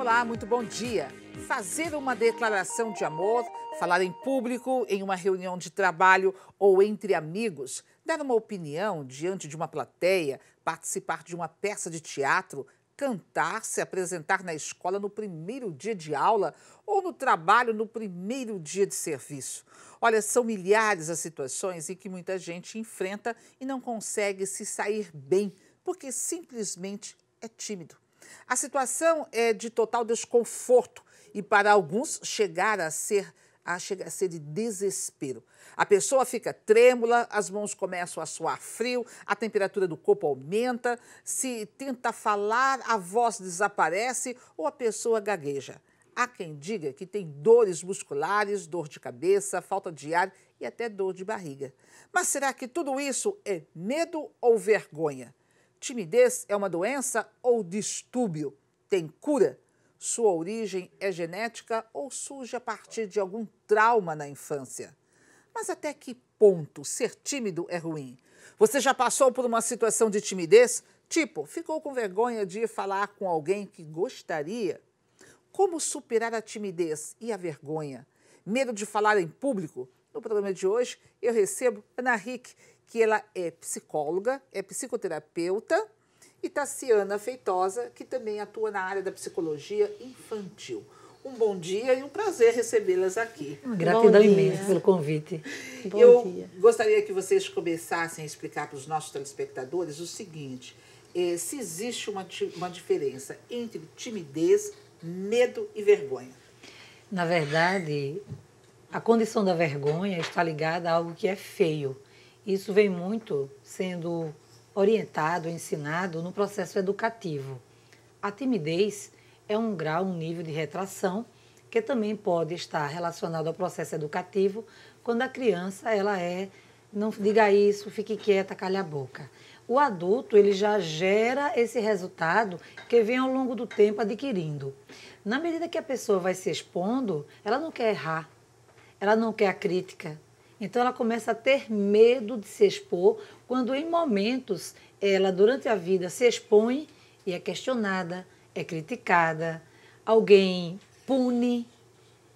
Olá, muito bom dia. Fazer uma declaração de amor, falar em público, em uma reunião de trabalho ou entre amigos, dar uma opinião diante de uma plateia, participar de uma peça de teatro, cantar, se apresentar na escola no primeiro dia de aula ou no trabalho no primeiro dia de serviço. Olha, são milhares as situações em que muita gente enfrenta e não consegue se sair bem, porque simplesmente é tímido. A situação é de total desconforto e para alguns chega a ser de desespero. A pessoa fica trêmula, as mãos começam a suar frio, a temperatura do corpo aumenta, se tenta falar, a voz desaparece ou a pessoa gagueja. Há quem diga que tem dores musculares, dor de cabeça, falta de ar e até dor de barriga. Mas será que tudo isso é medo ou vergonha? Timidez é uma doença ou distúrbio? Tem cura? Sua origem é genética ou surge a partir de algum trauma na infância? Mas até que ponto ser tímido é ruim? Você já passou por uma situação de timidez? Tipo, ficou com vergonha de ir falar com alguém que gostaria? Como superar a timidez e a vergonha? Medo de falar em público? No programa de hoje, eu recebo Ana Hick, que ela é psicóloga, é psicoterapeuta, e Tassiana Feitosa, que também atua na área da psicologia infantil. Um bom dia e um prazer recebê-las aqui. Gratidão imensa pelo convite. Bom dia. Gostaria que vocês começassem a explicar para os nossos telespectadores o seguinte, se existe uma diferença entre timidez, medo e vergonha. Na verdade, a condição da vergonha está ligada a algo que é feio. Isso vem muito sendo orientado, ensinado no processo educativo. A timidez é um grau, um nível de retração que também pode estar relacionado ao processo educativo quando a criança não diga isso, fique quieta, calha a boca. O adulto ele já gera esse resultado que vem ao longo do tempo adquirindo. Na medida que a pessoa vai se expondo, ela não quer errar, ela não quer a crítica. Então, ela começa a ter medo de se expor quando, em momentos, ela, durante a vida, se expõe e é questionada, é criticada, alguém pune.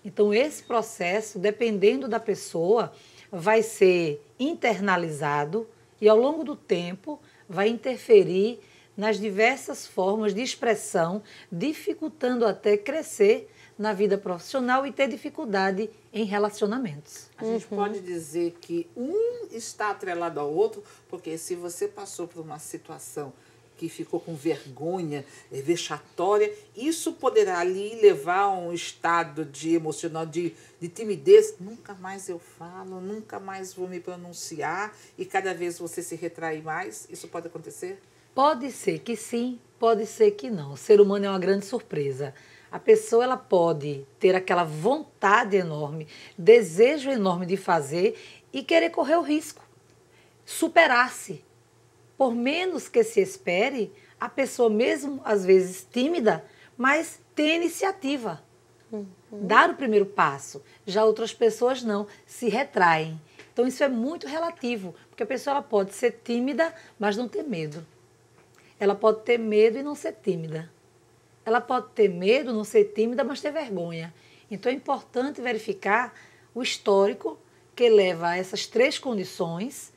Então, esse processo, dependendo da pessoa, vai ser internalizado e, ao longo do tempo, vai interferir nas diversas formas de expressão, dificultando até crescer na vida profissional e ter dificuldade em relacionamentos. A gente pode dizer que um está atrelado ao outro, porque se você passou por uma situação que ficou com vergonha, vexatória, isso poderá ali levar a um estado de emocional, de timidez. Nunca mais eu falo, nunca mais vou me pronunciar e cada vez você se retrai mais. Isso pode acontecer? Pode ser que sim, pode ser que não. O ser humano é uma grande surpresa. A pessoa ela pode ter aquela vontade enorme, desejo enorme de fazer e querer correr o risco, superar-se. Por menos que se espere, a pessoa mesmo, às vezes tímida, mas tem iniciativa. Dar o primeiro passo. Já outras pessoas não, se retraem. Então isso é muito relativo, porque a pessoa ela pode ser tímida, mas não ter medo. Ela pode ter medo e não ser tímida. Ela pode ter medo, não ser tímida, mas ter vergonha. Então, é importante verificar o histórico que leva a essas três condições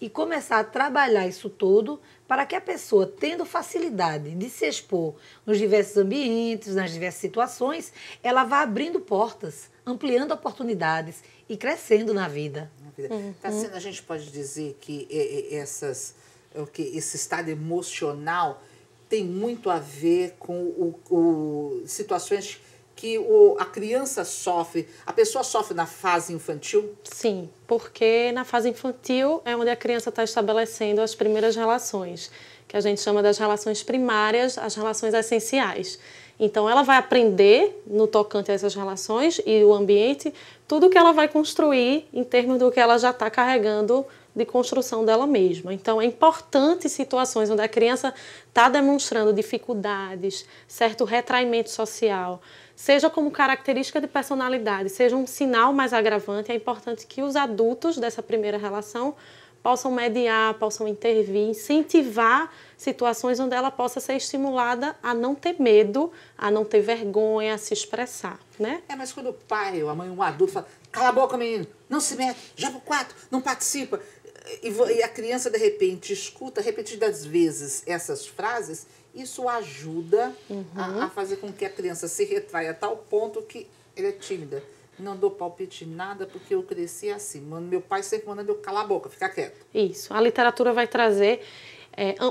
e começar a trabalhar isso tudo para que a pessoa, tendo facilidade de se expor nos diversos ambientes, nas diversas situações, ela vá abrindo portas, ampliando oportunidades e crescendo na vida. Tassiana, a gente pode dizer que esse estado emocional tem muito a ver com situações que a criança sofre, a pessoa sofre na fase infantil? Sim, porque na fase infantil é onde a criança está estabelecendo as primeiras relações, que a gente chama das relações primárias, as relações essenciais. Então, ela vai aprender no tocante a essas relações e o ambiente, tudo que ela vai construir em termos do que ela já está carregando de construção dela mesma. Então, é importante situações onde a criança está demonstrando dificuldades, certo retraimento social, seja como característica de personalidade, seja um sinal mais agravante, é importante que os adultos dessa primeira relação possam mediar, possam intervir, incentivar situações onde ela possa ser estimulada a não ter medo, a não ter vergonha, a se expressar, né? Mas quando o pai ou a mãe, um adulto, fala, cala a boca, menino, não se mete, já pro quarto, não participa, e a criança, de repente, escuta repetidas vezes essas frases, isso ajuda a fazer com que a criança se retraia a tal ponto que ela é tímida. Não dou palpite em nada porque eu cresci assim. Meu pai sempre mandando eu calar a boca, ficar quieto. Isso. A literatura vai trazer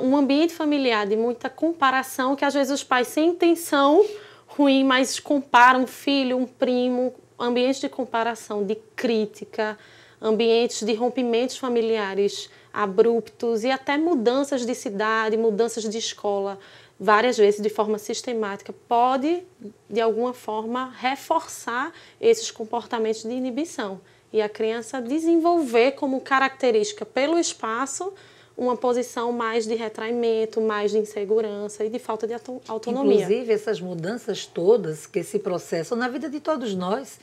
um ambiente familiar de muita comparação, que às vezes os pais, sem intenção ruim, mas comparam um filho, um primo, ambientes de comparação, de crítica, ambientes de rompimentos familiares abruptos e até mudanças de cidade, mudanças de escola, várias vezes de forma sistemática, pode, de alguma forma, reforçar esses comportamentos de inibição. E a criança desenvolver como característica pelo espaço uma posição mais de retraimento, mais de insegurança e de falta de autonomia. Inclusive, essas mudanças todas que se processam na vida de todos nós,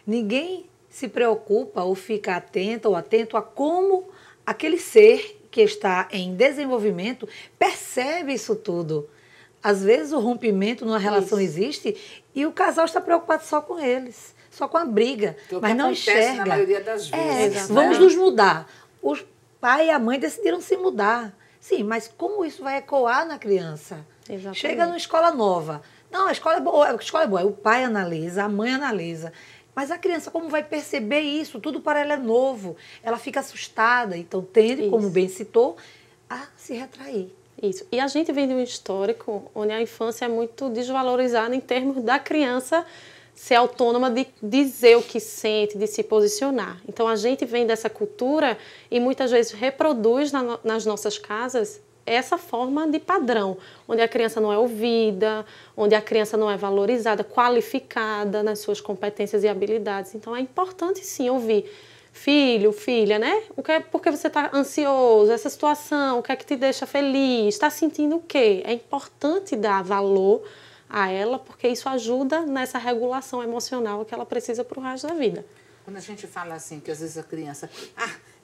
ninguém se preocupa ou fica atento ou atento a como aquele ser que está em desenvolvimento percebe isso tudo. Às vezes o rompimento numa relação existe e o casal está preocupado só com eles, só com a briga, mas não enxerga. Na maioria das vezes. Vamos nos mudar. Os pai e a mãe decidiram se mudar. Sim, mas como isso vai ecoar na criança? Exatamente. Chega numa escola nova. Não, a escola é boa. O pai analisa, a mãe analisa. Mas a criança, como vai perceber isso? Tudo para ela é novo. Ela fica assustada. Então, tende, como bem citou, a se retrair. Isso. E a gente vem de um histórico onde a infância é muito desvalorizada em termos da criança ser autônoma de dizer o que sente, de se posicionar. Então, a gente vem dessa cultura e muitas vezes reproduz nas nossas casas essa forma de padrão, onde a criança não é ouvida, onde a criança não é valorizada, qualificada nas suas competências e habilidades. Então, é importante, sim, ouvir. Filho, filha, né? Por que você está ansioso? Essa situação, o que é que te deixa feliz? Está sentindo o quê? É importante dar valor a ela, porque isso ajuda nessa regulação emocional que ela precisa para o resto da vida. Quando a gente fala assim, que às vezes a criança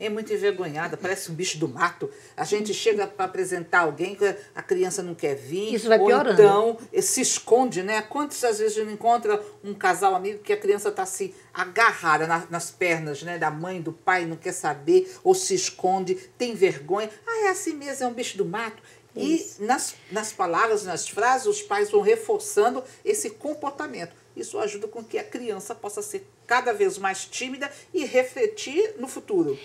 é muito envergonhada, parece um bicho do mato, a gente chega para apresentar alguém que a criança não quer vir, isso vai piorando. Então se esconde, né? Quantas vezes a gente encontra um casal amigo que a criança está assim, agarrada nas pernas, né, da mãe, do pai, não quer saber, ou se esconde, tem vergonha, é assim mesmo, é um bicho do mato. Isso. E nas palavras, nas frases, os pais vão reforçando esse comportamento. Isso ajuda com que a criança possa ser cada vez mais tímida e refletir no futuro.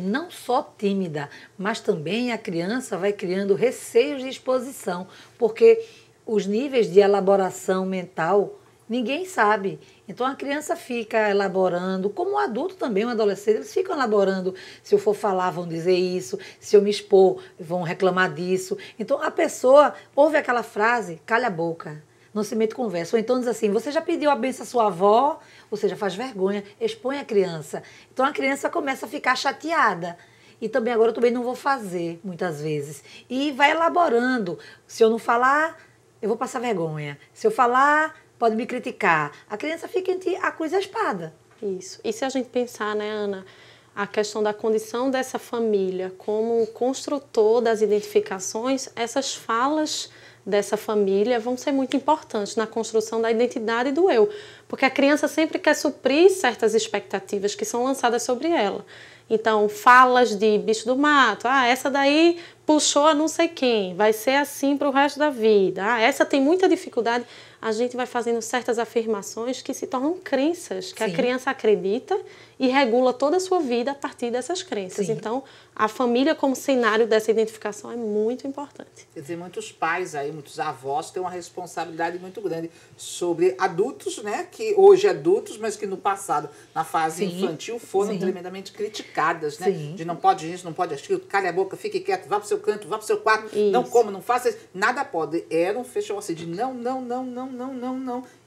Não só tímida, mas também a criança vai criando receios de exposição, porque os níveis de elaboração mental ninguém sabe. Então a criança fica elaborando, como o adulto também, um adolescente, eles ficam elaborando. Se eu for falar, vão dizer isso. Se eu me expor, vão reclamar disso. Então a pessoa ouve aquela frase, calha a boca, não se mete conversa. Ou então diz assim, você já pediu a benção à sua avó? Ou seja, faz vergonha, expõe a criança. Então a criança começa a ficar chateada. E também agora eu também não vou fazer, muitas vezes. E vai elaborando. Se eu não falar, eu vou passar vergonha. Se eu falar, pode me criticar. A criança fica entre a cruz e a espada. Isso. E se a gente pensar, né, Ana, a questão da condição dessa família como construtor das identificações, essas falas dessa família vão ser muito importantes na construção da identidade do eu. Porque a criança sempre quer suprir certas expectativas que são lançadas sobre ela. Então, falas de bicho do mato, essa daí puxou a não sei quem, vai ser assim para o resto da vida, essa tem muita dificuldade. A gente vai fazendo certas afirmações que se tornam crenças, que a criança acredita e regula toda a sua vida a partir dessas crenças. Sim. Então, a família como cenário dessa identificação é muito importante. Quer dizer, muitos pais aí, muitos avós têm uma responsabilidade muito grande sobre adultos, né, que hoje adultos, mas que no passado, na fase infantil, foram tremendamente criticadas, né, de não pode isso, não pode aquilo, calha a boca, fique quieto, vá pro seu canto, vá pro seu quarto, não coma, não faça isso, nada pode. Era um festival assim de não.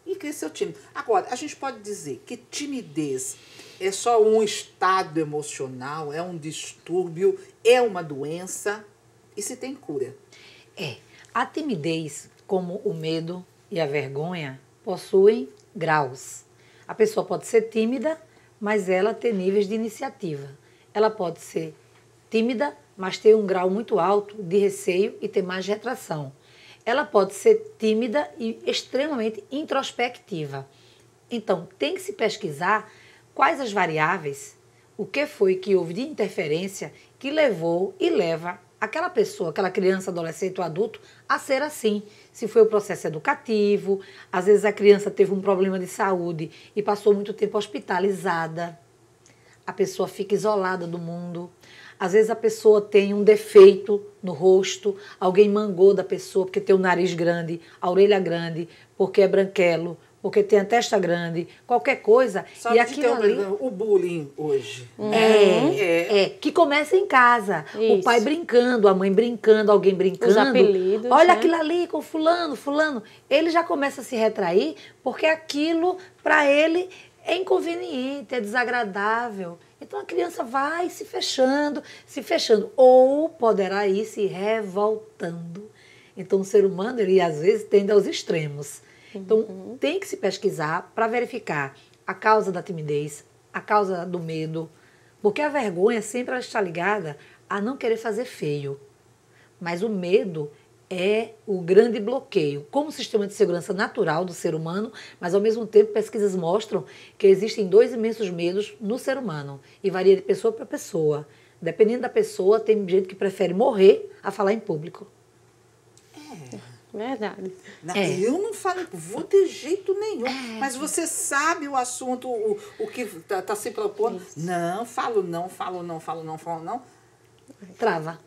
E cresceu tímido. Agora, a gente pode dizer que timidez é só um estado emocional, é um distúrbio, é uma doença, e se tem cura? A timidez, como o medo e a vergonha, possuem graus. A pessoa pode ser tímida, mas ela tem níveis de iniciativa. Ela pode ser tímida, mas tem um grau muito alto de receio e tem mais retração. Ela pode ser tímida e extremamente introspectiva. Então, tem que se pesquisar quais as variáveis, o que foi que houve de interferência que levou e leva aquela pessoa, aquela criança, adolescente ou adulto a ser assim. Se foi o processo educativo, às vezes a criança teve um problema de saúde e passou muito tempo hospitalizada. A pessoa fica isolada do mundo. Às vezes a pessoa tem um defeito no rosto, alguém mangou da pessoa porque tem o nariz grande, a orelha grande, porque é branquelo, porque tem a testa grande, qualquer coisa. Só e que aquilo tem ali o bullying hoje. que começa em casa. O Isso. pai brincando, a mãe brincando, alguém brincando. Os apelidos, Olha né? aquilo ali com fulano, fulano. Ele já começa a se retrair porque aquilo, para ele, é inconveniente, é desagradável. Então a criança vai se fechando, ou poderá ir se revoltando. Então o ser humano, ele às vezes tende aos extremos. Então tem que se pesquisar para verificar a causa da timidez, a causa do medo, porque a vergonha sempre ela está ligada a não querer fazer feio. Mas o medo é o grande bloqueio, como sistema de segurança natural do ser humano, mas ao mesmo tempo pesquisas mostram que existem 2 imensos medos no ser humano e varia de pessoa para pessoa. Dependendo da pessoa, tem gente que prefere morrer a falar em público. Verdade. Não, eu não falo, vou de jeito nenhum. Mas você sabe o assunto, o que está se propondo. Isso. Não, falo não. Trava.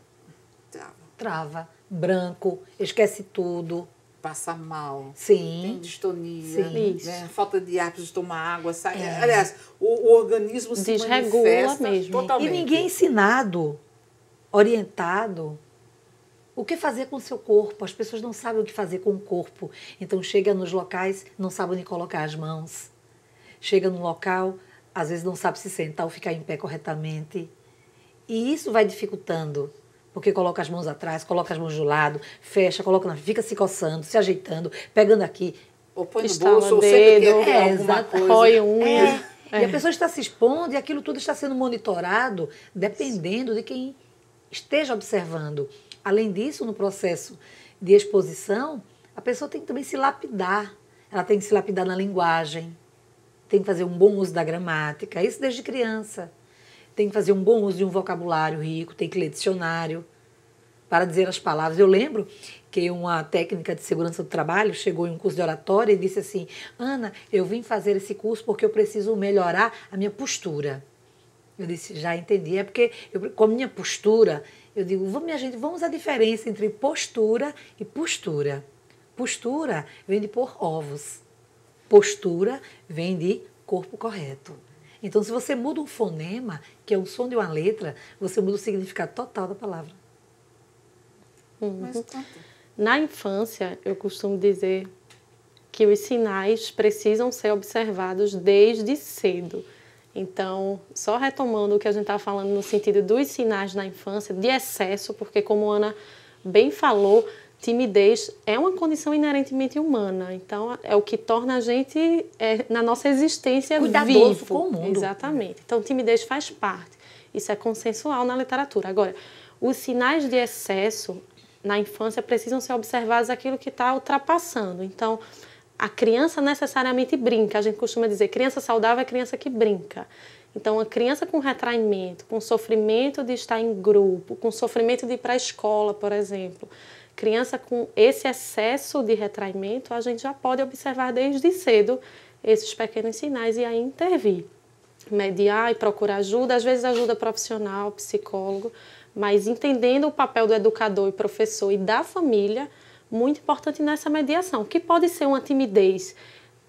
Trava. Branco, esquece tudo. Passa mal. Sim. Tem distonia. Sim. Né? Falta de ar, precisa tomar água. Aliás, o organismo se Desregula manifesta mesmo. totalmente. E ninguém é ensinado, orientado, o que fazer com o seu corpo. As pessoas não sabem o que fazer com o corpo. Então chega nos locais, não sabe onde colocar as mãos. Chega no local, às vezes não sabe se sentar ou ficar em pé corretamente. E isso vai dificultando. Porque coloca as mãos atrás, coloca as mãos do lado, fecha, fica se coçando, se ajeitando, pegando aqui. Ou põe no Estala bolso, ou dedo, sempre quer alguma coisa. rói unha. E a pessoa está se expondo e aquilo tudo está sendo monitorado dependendo de quem esteja observando. Além disso, no processo de exposição, a pessoa tem que também se lapidar. Ela tem que se lapidar na linguagem, tem que fazer um bom uso da gramática, isso desde criança. Tem que fazer um bom uso de um vocabulário rico, tem que ler dicionário para dizer as palavras. Eu lembro que uma técnica de segurança do trabalho chegou em um curso de oratória e disse assim: Ana, eu vim fazer esse curso porque eu preciso melhorar a minha postura. Eu disse, já entendi, é porque com a minha postura, eu digo, minha gente, vamos à diferença entre postura e postura. Postura vem de pôr ovos. Postura vem de corpo correto. Então, se você muda um fonema, que é o som de uma letra, você muda o significado total da palavra. Mas, Na infância, eu costumo dizer que os sinais precisam ser observados desde cedo. Então, só retomando o que a gente estava falando no sentido dos sinais na infância, de excesso, porque como a Ana bem falou, timidez é uma condição inerentemente humana. Então, é o que torna a gente, na nossa existência, cuidadoso vivo. com o mundo. Exatamente. Então, timidez faz parte. Isso é consensual na literatura. Agora, os sinais de excesso na infância precisam ser observados aquilo que está ultrapassando. Então, a criança necessariamente brinca. A gente costuma dizer, criança saudável é criança que brinca. Então, a criança com retraimento, com sofrimento de estar em grupo, com sofrimento de ir para a escola, por exemplo, criança com esse excesso de retraimento, a gente já pode observar desde cedo esses pequenos sinais e aí intervir. Mediar e procurar ajuda, às vezes ajuda profissional, psicólogo, mas entendendo o papel do educador e professor e da família, muito importante nessa mediação, que pode ser uma timidez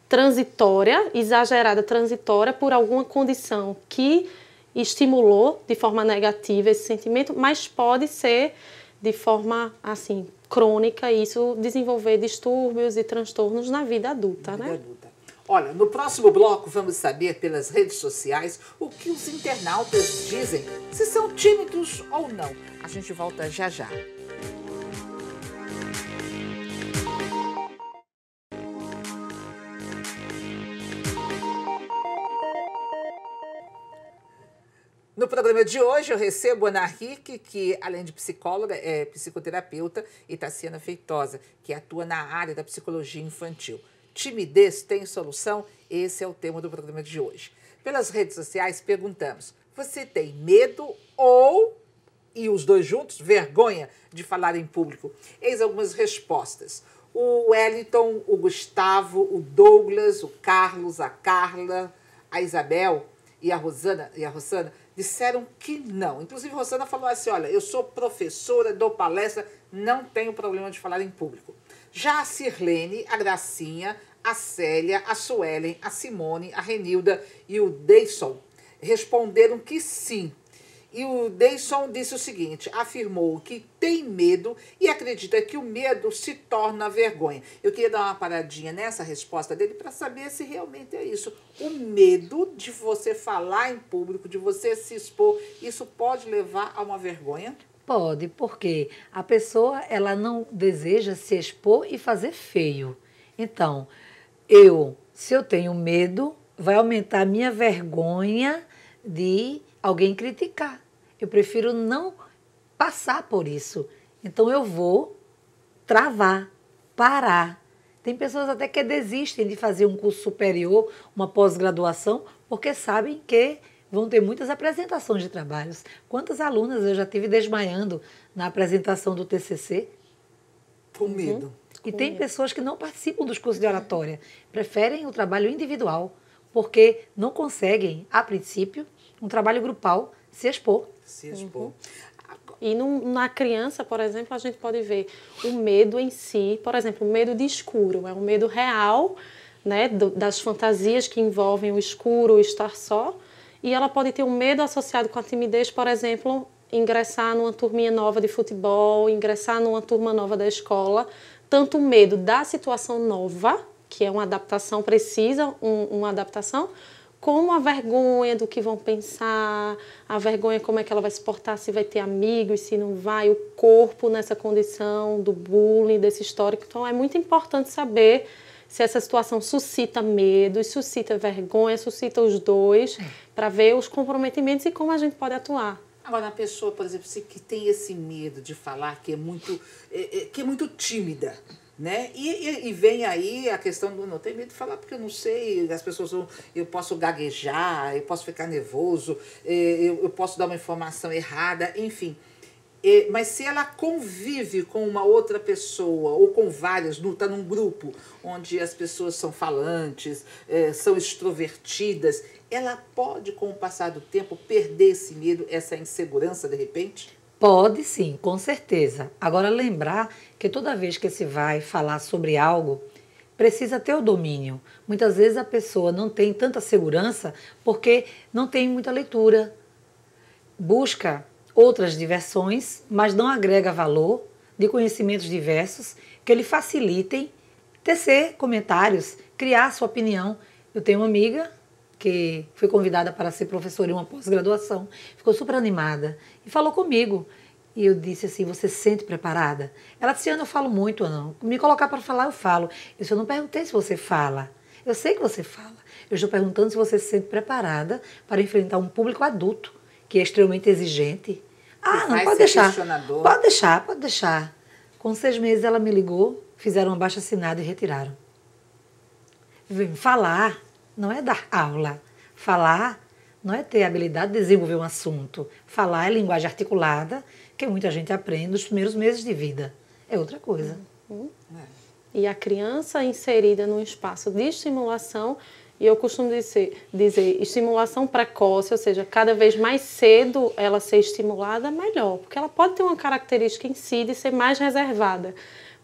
transitória, exagerada transitória, por alguma condição que estimulou de forma negativa esse sentimento, mas pode ser de forma, assim, crônica, e isso desenvolver distúrbios e transtornos na vida adulta, né? Olha, no próximo bloco vamos saber pelas redes sociais o que os internautas dizem, se são tímidos ou não. A gente volta já já. No programa de hoje, eu recebo Ana Hick, que, além de psicóloga, é psicoterapeuta, e Tassiana Feitosa, que atua na área da psicologia infantil. Timidez tem solução? Esse é o tema do programa de hoje. Pelas redes sociais, perguntamos, você tem medo ou, e os dois juntos, vergonha de falar em público? Eis algumas respostas. O Wellington, o Gustavo, o Douglas, o Carlos, a Carla, a Isabel e a Rosana disseram que não. Inclusive, a Rosana falou assim, olha, eu sou professora, dou palestra, não tenho problema de falar em público. Já a Sirlene, a Gracinha, a Célia, a Suelen, a Simone, a Renilda e o Deison responderam que sim. E o Deison disse o seguinte, afirmou que tem medo e acredita que o medo se torna vergonha. Eu queria dar uma paradinha nessa resposta dele para saber se realmente é isso. O medo de você falar em público, de você se expor, isso pode levar a uma vergonha? Pode, porque a pessoa ela não deseja se expor e fazer feio. Então, se eu tenho medo, vai aumentar a minha vergonha de alguém criticar. Eu prefiro não passar por isso. Então, eu vou travar, parar. Tem pessoas até que desistem de fazer um curso superior, uma pós-graduação, porque sabem que vão ter muitas apresentações de trabalhos. Quantas alunas eu já tive desmaiando na apresentação do TCC? Com medo. E tem pessoas que não participam dos cursos de oratória, preferem o trabalho individual, porque não conseguem, a princípio, um trabalho grupal, se expor. Se expor. E na criança, por exemplo, a gente pode ver o medo em si, por exemplo, o medo de escuro, é um medo real, né, das fantasias que envolvem o escuro, o estar só, e ela pode ter um medo associado com a timidez, por exemplo, ingressar numa turminha nova de futebol, ingressar numa turma nova da escola, tanto o medo da situação nova, que é uma adaptação, precisa uma adaptação, como a vergonha do que vão pensar, a vergonha como é que ela vai se portar, se vai ter amigos, se não vai, o corpo nessa condição do bullying, desse histórico. Então, é muito importante saber se essa situação suscita medo, suscita vergonha, suscita os dois, para ver os comprometimentos e como a gente pode atuar. Agora, a pessoa, por exemplo, que tem esse medo de falar, que é muito tímida, né? E vem aí a questão do não ter medo de falar, porque eu não sei, as pessoas eu posso gaguejar, eu posso ficar nervoso, eu posso dar uma informação errada, enfim. Mas se ela convive com uma outra pessoa, ou com várias, está num grupo onde as pessoas são falantes, são extrovertidas, ela pode, com o passar do tempo, perder esse medo, essa insegurança, de repente? Pode sim, com certeza. Agora, lembrar que toda vez que se vai falar sobre algo, precisa ter o domínio. Muitas vezes a pessoa não tem tanta segurança porque não tem muita leitura. Busca outras diversões, mas não agrega valor de conhecimentos diversos que lhe facilitem tecer comentários, criar sua opinião. Eu tenho uma amiga que foi convidada para ser professora em uma pós-graduação, ficou super animada e falou comigo. E eu disse assim, você se sente preparada? Ela disse, Ana, eu falo muito, Ana. Me colocar para falar, eu falo. Eu disse, eu não perguntei se você fala. Eu sei que você fala. Eu estou perguntando se você se sente preparada para enfrentar um público adulto, que é extremamente exigente. Ah, não, pode deixar. Pode deixar, pode deixar. Com 6 meses ela me ligou, fizeram uma abaixo-assinado e retiraram. Falar não é dar aula. Falar não é ter habilidade de desenvolver um assunto. Falar é linguagem articulada, que muita gente aprende nos primeiros meses de vida. É outra coisa. E a criança inserida num espaço de estimulação, e eu costumo dizer estimulação precoce, ou seja, cada vez mais cedo ela ser estimulada, melhor. Porque ela pode ter uma característica em si de ser mais reservada.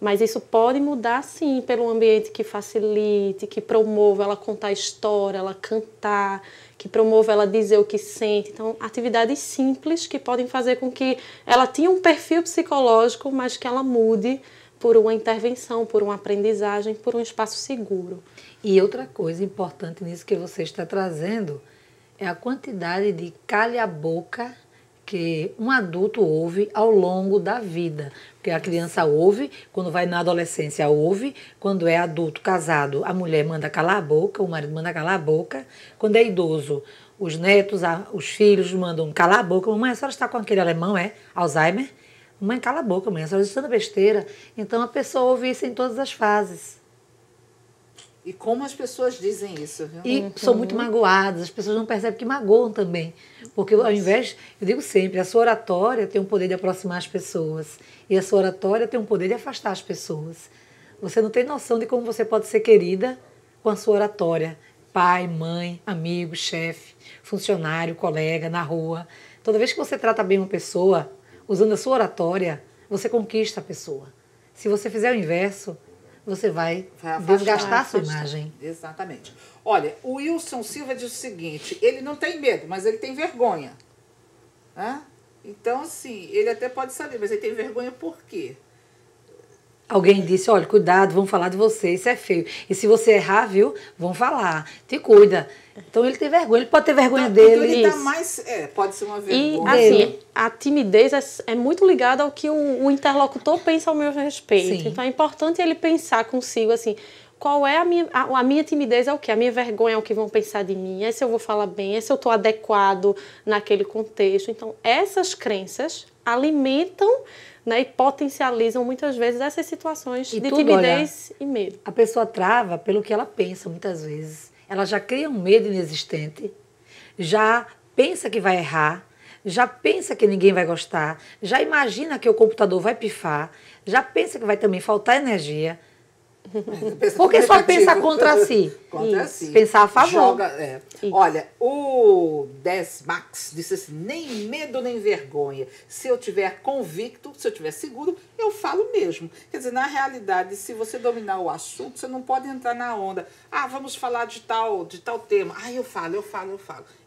Mas isso pode mudar, sim, pelo ambiente que facilite, que promova ela contar história, ela cantar, que promova ela dizer o que sente. Então, atividades simples que podem fazer com que ela tenha um perfil psicológico, mas que ela mude por uma intervenção, por uma aprendizagem, por um espaço seguro. E outra coisa importante nisso que você está trazendo é a quantidade de calha-boca que um adulto ouve ao longo da vida. Porque a criança ouve, quando vai na adolescência ouve, quando é adulto casado, a mulher manda calar a boca, o marido manda calar a boca, quando é idoso, Os netos, os filhos mandam calar a boca. Mamãe, a senhora está com aquele alemão, Alzheimer? Mamãe, cala a boca, mãe, a senhora está dizendo besteira. Então a pessoa ouve isso em todas as fases. E como as pessoas dizem isso, viu? E são muito magoadas, as pessoas não percebem que magoam também. Porque ao invés, eu digo sempre, a sua oratória tem o poder de aproximar as pessoas. E a sua oratória tem o poder de afastar as pessoas. Você não tem noção de como você pode ser querida com a sua oratória. Pai, mãe, amigo, chefe, funcionário, colega, na rua. Toda vez que você trata bem uma pessoa, usando a sua oratória, você conquista a pessoa. Se você fizer o inverso, você vai desgastar a sua imagem. Exatamente. Olha, o Wilson Silva diz o seguinte, ele não tem medo, mas ele tem vergonha. Né? Então, assim, ele até pode saber, mas ele tem vergonha por quê? Alguém disse, olha, cuidado, vão falar de você, isso é feio. E se você errar, viu, vão falar, te cuida. Então ele tem vergonha, ele pode ter vergonha dele. Então ele tá mais, pode ser uma vergonha. E assim, a timidez é muito ligada ao que o interlocutor pensa ao meu respeito. Sim. Então é importante ele pensar consigo assim, qual é a minha timidez é o quê? A minha vergonha é o que vão pensar de mim, é se eu vou falar bem, é se eu estou adequado naquele contexto. Então essas crenças alimentam, né, e potencializam muitas vezes essas situações de timidez e medo. A pessoa trava pelo que ela pensa muitas vezes. Ela já cria um medo inexistente, já pensa que vai errar, já pensa que ninguém vai gostar, já imagina que o computador vai pifar, já pensa que vai também faltar energia. Porque só pensa contra si. Contra si. Pensar a favor. Joga, Olha, o Desmax disse assim, nem medo nem vergonha. Se eu tiver convicto, se eu tiver seguro, eu falo mesmo. Quer dizer, na realidade, se você dominar o assunto, você não pode entrar na onda. Ah, vamos falar de tal tema. Ah, eu falo.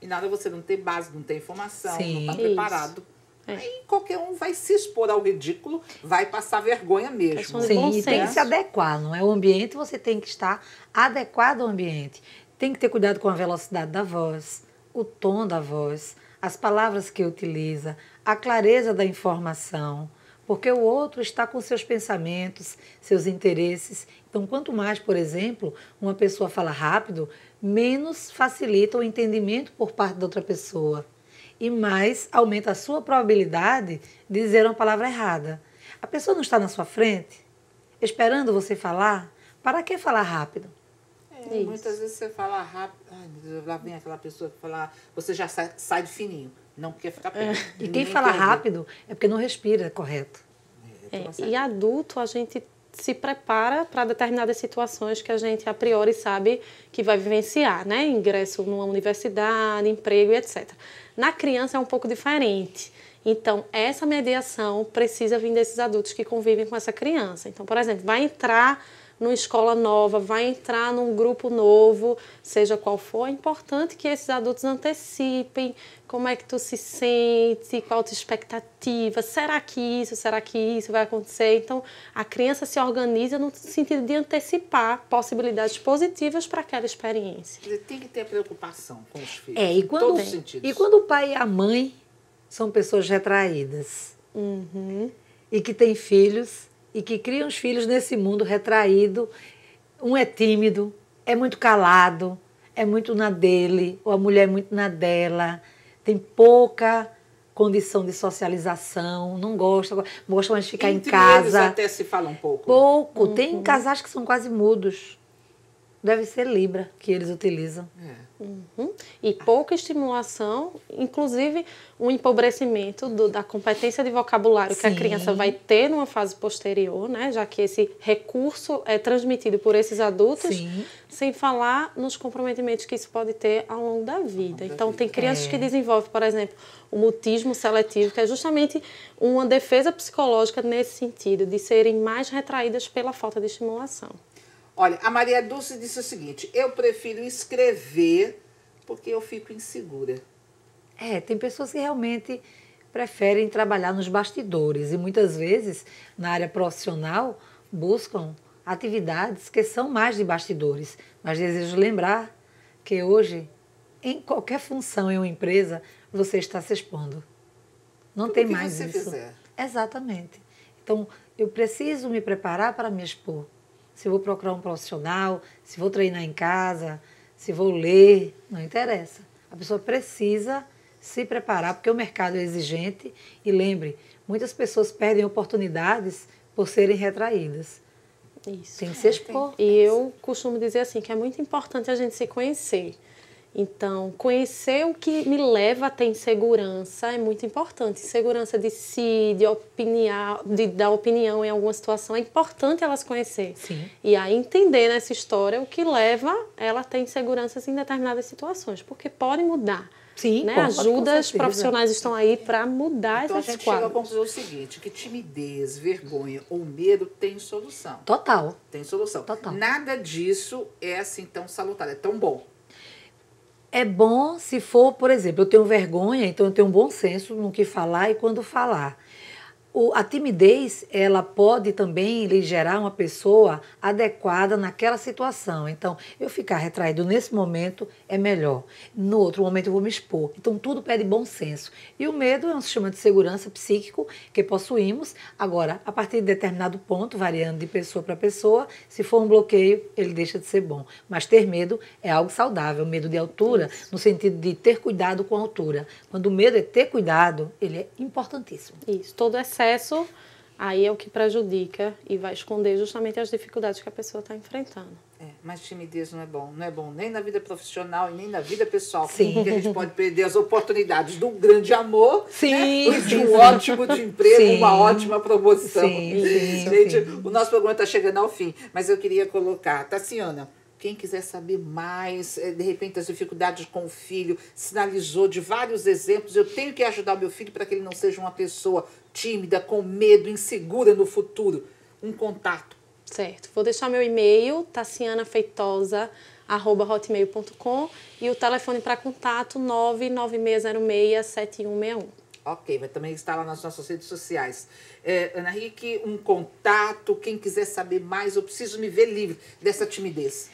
E nada, você não tem base, não tem informação, Sim, não está preparado. Aí qualquer um vai se expor ao ridículo, vai passar vergonha mesmo. Sim, e tem que se adequar, não é? O ambiente, você tem que estar adequado ao ambiente. Tem que ter cuidado com a velocidade da voz, o tom da voz, as palavras que utiliza, a clareza da informação, porque o outro está com seus pensamentos, seus interesses. Então, quanto mais, por exemplo, uma pessoa fala rápido, menos facilita o entendimento por parte da outra pessoa. E mais aumenta a sua probabilidade de dizer uma palavra errada. A pessoa não está na sua frente, esperando você falar, para que falar rápido? Muitas vezes você fala rápido, ai meu Deus, lá vem aquela pessoa que fala, você já sai de fininho, não quer ficar perto. E quem fala rápido é porque não respira correto. E adulto, a gente se prepara para determinadas situações que a gente a priori sabe que vai vivenciar, né? Ingresso numa universidade, emprego e etc. Na criança é um pouco diferente. Então, essa mediação precisa vir desses adultos que convivem com essa criança. Então, por exemplo, vai entrar numa escola nova, vai entrar num grupo novo, seja qual for, é importante que esses adultos antecipem como é que tu se sente, qual a tua expectativa, será que isso vai acontecer? Então, a criança se organiza no sentido de antecipar possibilidades positivas para aquela experiência. Tem que ter preocupação com os filhos, em todos os sentidos. E quando o pai e a mãe são pessoas retraídas e que têm filhos e que criam os filhos nesse mundo retraído, um é tímido, é muito calado, é muito na dele, ou a mulher é muito na dela, tem pouca condição de socialização, não gosta mais de ficar em casa. Eles até se falam um pouco. Pouco. Tem casais que são quase mudos. Deve ser Libra que eles utilizam. E pouca estimulação, inclusive um empobrecimento da competência de vocabulário que a criança vai ter numa fase posterior, né? Já que esse recurso é transmitido por esses adultos, sem falar nos comprometimentos que isso pode ter ao longo da vida. Então, tem crianças que desenvolvem, por exemplo, o mutismo seletivo, que é justamente uma defesa psicológica nesse sentido, de serem mais retraídas pela falta de estimulação. Olha, a Maria Dulce disse o seguinte, eu prefiro escrever porque eu fico insegura. Tem pessoas que realmente preferem trabalhar nos bastidores e muitas vezes, na área profissional, buscam atividades que são mais de bastidores. Mas desejo lembrar que hoje, em qualquer função em uma empresa, você está se expondo. Não tem mais isso. Fizer. Exatamente. Então, eu preciso me preparar para me expor. Se vou procurar um profissional, se vou treinar em casa, se vou ler, não interessa. A pessoa precisa se preparar, porque o mercado é exigente. E lembre, muitas pessoas perdem oportunidades por serem retraídas. Isso. Tem que se expor. E eu costumo dizer assim, que é muito importante a gente se conhecer. Então, conhecer o que me leva a ter insegurança é muito importante. Insegurança de si, de dar opinião em alguma situação, é importante elas conhecer. Sim. E aí entender nessa história o que leva ela a ter inseguranças em determinadas situações, porque pode mudar. Sim, Né? pode, Ajudas com profissionais estão aí para mudar Então a esses gente chega à quadros. conclusão seguinte, que timidez, vergonha ou medo tem solução. Total. Tem solução. Total. Nada disso é assim tão salutar, é tão bom. É bom se for, por exemplo, eu tenho vergonha, então eu tenho um bom senso no que falar e quando falar. A timidez, ela pode também lhe gerar uma pessoa adequada naquela situação. Então, eu ficar retraído nesse momento é melhor. No outro momento eu vou me expor. Então, tudo pede bom senso. E o medo é um sistema de segurança psíquico que possuímos. Agora, a partir de determinado ponto, variando de pessoa para pessoa, se for um bloqueio, ele deixa de ser bom. Mas ter medo é algo saudável. Medo de altura, no sentido de ter cuidado com a altura. Quando o medo é ter cuidado, ele é importantíssimo. Isso, todo excesso aí é o que prejudica e vai esconder justamente as dificuldades que a pessoa está enfrentando. Mas timidez não é bom. Não é bom nem na vida profissional e nem na vida pessoal. Sim. Porque a gente pode perder as oportunidades de um grande amor, Sim, né? De sim, um sim. ótimo de emprego, Sim. uma ótima promoção. Sim, sim, Gente, sim. o nosso programa está chegando ao fim, mas eu queria colocar, Tassiana, quem quiser saber mais, de repente as dificuldades com o filho, sinalizou de vários exemplos, eu tenho que ajudar o meu filho para que ele não seja uma pessoa tímida, com medo, insegura no futuro. Um contato. Certo. Vou deixar meu e-mail, tassianafeitosa@hotmail.com e o telefone para contato 996067161. Ok, vai também estar lá nas nossas redes sociais. Ana Hick, um contato, quem quiser saber mais, eu preciso me ver livre dessa timidez.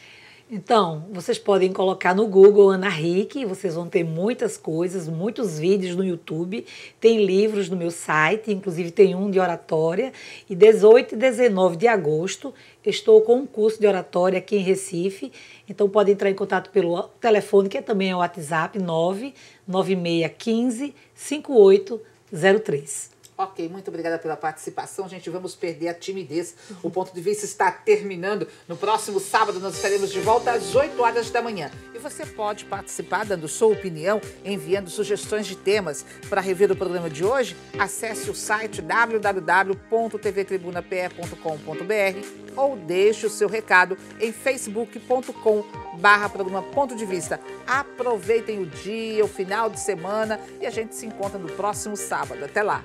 Então, vocês podem colocar no Google Ana Hick, vocês vão ter muitas coisas, muitos vídeos no YouTube, tem livros no meu site, inclusive tem um de oratória, e 18 e 19 de agosto estou com um curso de oratória aqui em Recife, então pode entrar em contato pelo telefone, que também é o WhatsApp, 99615-5803. Ok, muito obrigada pela participação. Gente, vamos perder a timidez. O Ponto de Vista está terminando. No próximo sábado nós estaremos de volta às 8 horas da manhã. E você pode participar dando sua opinião, enviando sugestões de temas. Para rever o programa de hoje, acesse o site www.tvtribunape.com.br ou deixe o seu recado em facebook.com/programa Ponto de Vista. Aproveitem o dia, o final de semana e a gente se encontra no próximo sábado. Até lá!